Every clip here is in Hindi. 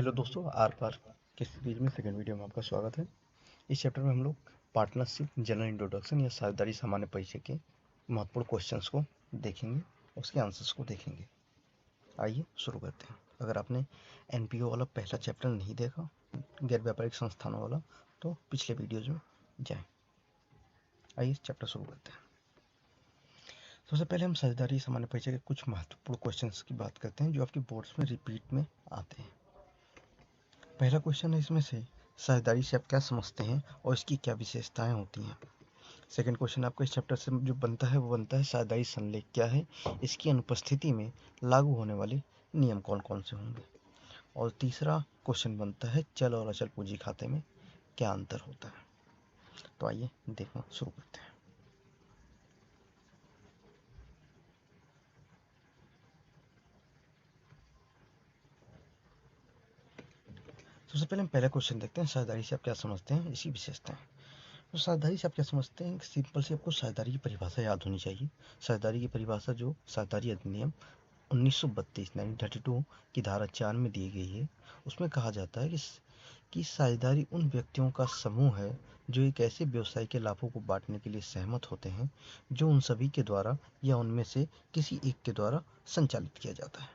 हेलो दोस्तों, आर पार के सीरीज में सेकंड वीडियो में आपका स्वागत है। इस चैप्टर में हम लोग पार्टनरशिप, जनरल इंट्रोडक्शन या साझेदारी सामान्य परिचय के महत्वपूर्ण क्वेश्चंस को देखेंगे, उसके आंसर्स को देखेंगे। आइए शुरू करते हैं। अगर आपने एनपीओ वाला पहला चैप्टर नहीं देखा, गैर व्यापारिक संस्थानों वाला, तो पिछले वीडियोज में जाएं। आइए चैप्टर शुरू करते हैं। सबसे पहले हम साझेदारी सामान्य परिचय के कुछ महत्वपूर्ण क्वेश्चंस की बात करते हैं जो आपके बोर्ड्स में रिपीट में आते हैं। पहला क्वेश्चन है इसमें से, साझेदारी से आप क्या समझते हैं और इसकी क्या विशेषताएं होती हैं। सेकंड क्वेश्चन आपका इस चैप्टर से जो बनता है वो बनता है, साझेदारी संलेख क्या है, इसकी अनुपस्थिति में लागू होने वाले नियम कौन कौन से होंगे। और तीसरा क्वेश्चन बनता है, चल और अचल पूंजी खाते में क्या अंतर होता है। तो आइए देखना शुरू करते हैं। सबसे पहले हम पहला क्वेश्चन देखते हैं, साझेदारी से आप क्या समझते हैं, इसकी विशेषताएं। तो साझेदारी से आप क्या समझते हैं, सिंपल से आपको साझेदारी की परिभाषा याद होनी चाहिए। साझेदारी की परिभाषा जो साझेदारी अधिनियम 1932 की धारा 4 में दी गई है, उसमें कहा जाता है कि साझेदारी उन व्यक्तियों का समूह है जो एक ऐसे व्यवसाय के लाभों को बांटने के लिए सहमत होते हैं जो उन सभी के द्वारा या उनमें से किसी एक के द्वारा संचालित किया जाता है।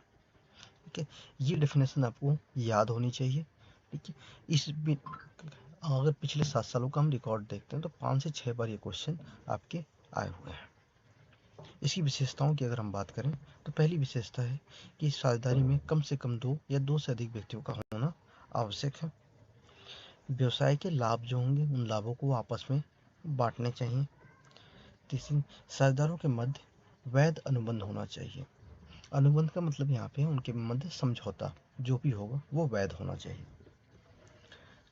ठीक है, ये डेफिनेशन आपको याद होनी चाहिए। ठीक है, अगर पिछले 7 सालों का हम रिकॉर्ड देखते हैं तो 5 से 6 बार ये क्वेश्चन आपके आए हुए हैं। इसकी विशेषताओं की अगर हम बात करें तो पहली विशेषता है कि साझेदारी में कम से कम 2 या 2 से अधिक व्यक्तियों का होना आवश्यक है। व्यवसाय के लाभ जो होंगे उन लाभों को आपस में बांटने चाहिए। तीसरी, साझेदारों के मध्य वैध अनुबंध होना चाहिए। अनुबंध का मतलब यहाँ पे उनके मध्य समझौता जो भी होगा वो वैध होना चाहिए।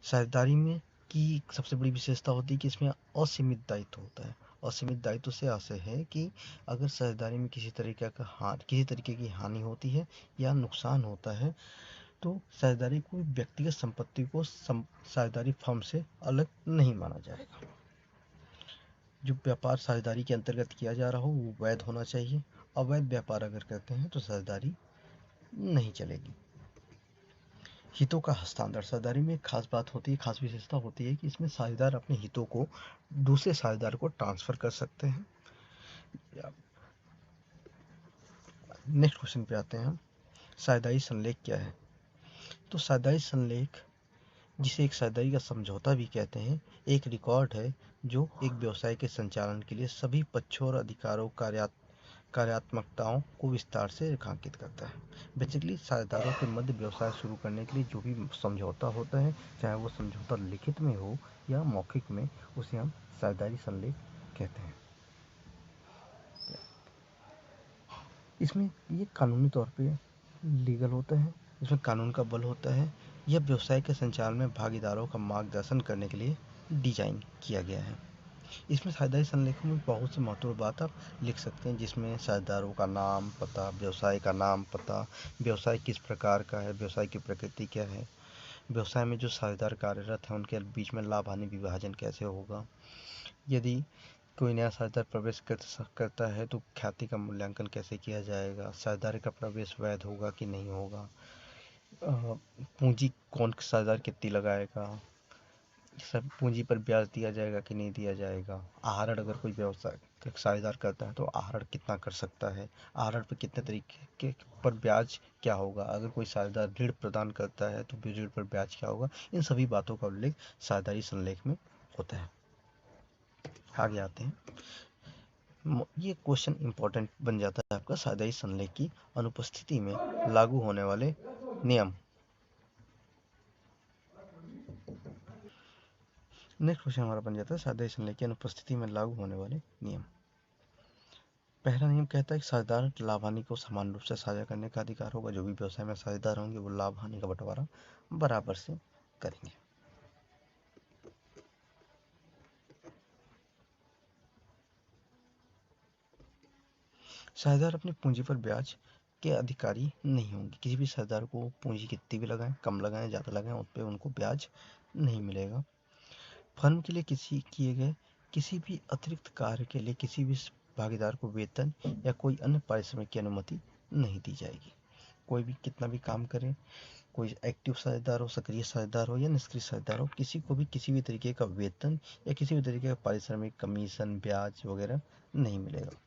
साझेदारी में की सबसे बड़ी विशेषता होती है कि इसमें असीमित दायित्व होता है। असीमित दायित्व से आशय है कि अगर साझेदारी में किसी तरीके की हानि होती है या नुकसान होता है तो साझेदारी कोई व्यक्तिगत संपत्ति को साझेदारी फर्म से अलग नहीं माना जाएगा। जो व्यापार साझेदारी के अंतर्गत किया जा रहा हो वो वैध होना चाहिए। अवैध व्यापार अगर करते हैं तो साझेदारी नहीं चलेगी। हितों का हस्तांतरण, साझेदारी में एक खास बात होती है, खास विशेषता होती है कि इसमें साझेदार अपने हितों को दूसरे साझेदार को ट्रांसफर कर सकते हैं। नेक्स्ट क्वेश्चन पे आते हैं हम, साझेदारी संलेख क्या है। तो साझेदारी संलेख, जिसे एक साझेदारी का समझौता भी कहते हैं, एक रिकॉर्ड है जो एक व्यवसाय के संचालन के लिए सभी पक्षों और अधिकारों कार्यात्मकताओं को विस्तार से रेखांकित करता है। बेसिकली साझेदारों के मध्य व्यवसाय शुरू करने के लिए जो भी समझौता होता है, चाहे वो समझौता लिखित में हो या मौखिक में, उसे हम साझेदारी संलेख कहते हैं। इसमें ये कानूनी तौर पे लीगल होता है, इसमें कानून का बल होता है। यह व्यवसाय के संचालन में भागीदारों का मार्गदर्शन करने के लिए डिजाइन किया गया है। इसमें साझेदारी संलेखों में बहुत से महत्वपूर्ण बात आप लिख सकते हैं, जिसमें साझेदारों का नाम पता, व्यवसाय का नाम पता, व्यवसाय किस प्रकार का है, व्यवसाय की प्रकृति क्या है, व्यवसाय में जो साझेदार कार्यरत हैं उनके बीच में लाभ हानि विभाजन कैसे होगा, यदि कोई नया साझेदार प्रवेश करता है तो ख्याति का मूल्यांकन कैसे किया जाएगा, साझेदारी का प्रवेश वैध होगा कि नहीं होगा, पूंजी कौन साझेदार कितनी लगाएगा, सब पूंजी पर ब्याज दिया जाएगा कि नहीं दिया जाएगा, आहरण अगर कोई व्यवसाय साझेदार करता है तो आहरण कितना कर सकता है, आहरण पर कितने तरीके के पर ब्याज क्या होगा, अगर कोई साझेदार ऋण प्रदान करता है तो ऋण पर ब्याज क्या होगा। इन सभी बातों का उल्लेख साझेदारी संलेख में होता है। आगे आते हैं, ये क्वेश्चन इंपॉर्टेंट बन जाता है आपका, साझेदारी संलेख की अनुपस्थिति में लागू होने वाले नियम। नेक्स्ट क्वेश्चन हमारा बन जाता है, साझेदारी संलेख की अनुपस्थिति में लागू होने वाले नियम। पहला नियम कहता है कि साझेदार लाभ हानि को समान रूप से साझा करने का अधिकार होगा। जो भी व्यवसाय में साझेदार होंगे वो लाभ हानि का बंटवारा बराबर से करेंगे। साझेदार अपनी पूंजी पर ब्याज के अधिकारी नहीं होंगे। किसी भी साझेदार को पूंजी कितनी भी लगाएं, कम लगाएं, ज़्यादा लगाएं, उस पर उनको ब्याज नहीं मिलेगा। फर्म के लिए किए गए किसी भी अतिरिक्त कार्य के लिए किसी भी भागीदार को वेतन या कोई अन्य पारिश्रमिक की अनुमति नहीं दी जाएगी। कोई भी कितना भी काम करे, कोई एक्टिव साझेदार हो, सक्रिय साझेदार हो या निष्क्रिय साझेदार हो, किसी को भी किसी भी तरीके का वेतन या किसी भी तरीके का पारिश्रमिक, कमीशन, ब्याज वगैरह नहीं मिलेगा।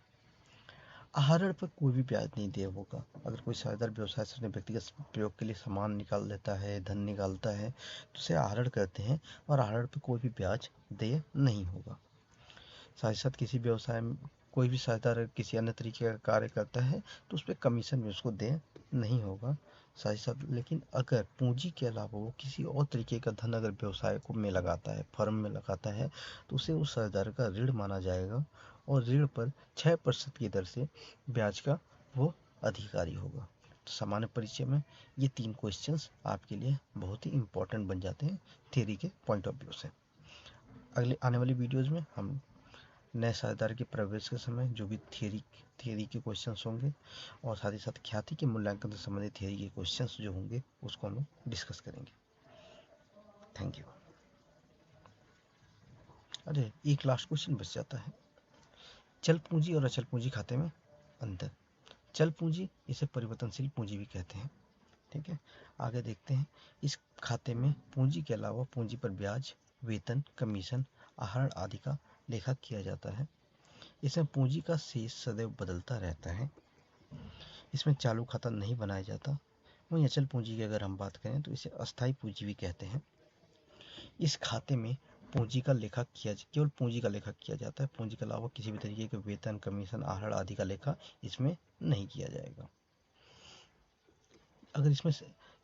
आहरण पर कोई भी ब्याज नहीं देय होगा। अगर कोई साझेदार व्यवसाय से अपने व्यक्तिगत प्रयोग के लिए सामान निकाल लेता है, धन निकालता है, तो उसे आहरण कहते हैं और आहरण पर कोई भी ब्याज देय नहीं होगा। साथ ही साथ किसी व्यवसाय में कोई भी साझेदार किसी अन्य तरीके का कार्य करता है तो उस पर कमीशन भी उसको देय नहीं होगा। साथ ही साथ लेकिन अगर पूंजी के अलावा वो किसी और तरीके का धन अगर व्यवसाय को में लगाता है, फर्म में लगाता है, तो उसे उस साझेदार का ऋण माना जाएगा और ऋण पर 6% की दर से ब्याज का वो अधिकारी होगा। तो सामान्य परिचय में ये 3 क्वेश्चंस आपके लिए बहुत ही इंपॉर्टेंट बन जाते हैं थ्योरी के पॉइंट ऑफ व्यू से। अगले आने वाली वीडियोज़ में हम नए साझेदार के प्रवेश के समय जो भी थियरी के क्वेश्चंस होंगे और साथ ही साथ ख्याति के मूल्यांकन से संबंधित थियरी के क्वेश्चंस जो होंगे उसको हम डिस्कस करेंगे। Thank you. अरे एक लास्ट क्वेश्चन बच जाता है, चल पूंजी और अचल पूंजी खाते में अंतर। चल पूंजी इसे परिवर्तनशील पूंजी भी कहते हैं। ठीक है, आगे देखते हैं। इस खाते में पूंजी के अलावा पूंजी पर ब्याज, वेतन, कमीशन, आहरण आदि का लेखा किया जाता है। इसमें पूंजी का शेष सदैव बदलता रहता है। इसमें चालू खाता नहीं बनाया जाता। वहीं अचल पूंजी की अगर हम बात करें तो इसे अस्थायी पूंजी भी कहते हैं। इस खाते में पूंजी का लेखा केवल पूंजी का लेखा किया जाता है। पूंजी के अलावा किसी भी तरीके के वेतन, कमीशन, आहरण आदि का लेखा इसमें नहीं किया जाएगा। अगर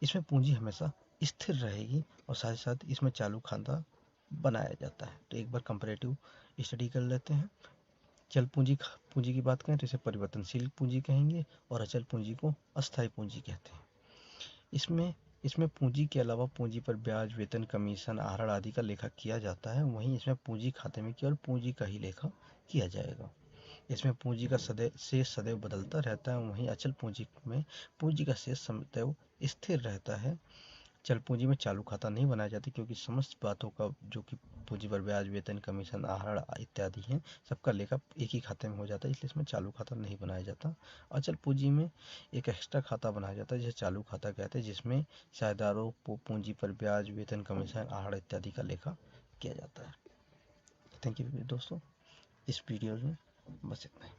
इसमें पूंजी हमेशा स्थिर रहेगी और साथ ही साथ इसमें चालू खाता बनाया जाता है। तो एक बार कंपैरेटिव स्टडी कर लेते हैं। चल पूंजी की बात करें तो इसे परिवर्तनशील पूंजी कहेंगे और अचल पूंजी को अस्थायी पूंजी कहते हैं। इसमें पूंजी के अलावा पूंजी पर ब्याज, वेतन, कमीशन, आहरण आदि का लेखा किया जाता है। वहीं इसमें पूंजी खाते में केवल पूंजी का ही लेखा किया जाएगा। इसमें पूंजी का शेष सदैव बदलता रहता है। वहीं अचल पूंजी में पूंजी का शेष सदैव स्थिर रहता है। चल पूंजी में चालू खाता नहीं बनाया जाता क्योंकि समस्त बातों का जो कि पूंजी पर ब्याज, वेतन, कमीशन, आहरण इत्यादि हैं, सबका लेखा एक ही खाते में हो जाता है, इसलिए इसमें चालू खाता नहीं बनाया जाता। अचल पूंजी में एक एक्स्ट्रा खाता बनाया जाता है जिसे चालू खाता कहते हैं, जिसमें साझेदारों को पूंजी पर ब्याज, वेतन, कमीशन, आहरण इत्यादि का लेखा किया जाता है। थैंक यू दोस्तों, इस वीडियो में बस इतना ही।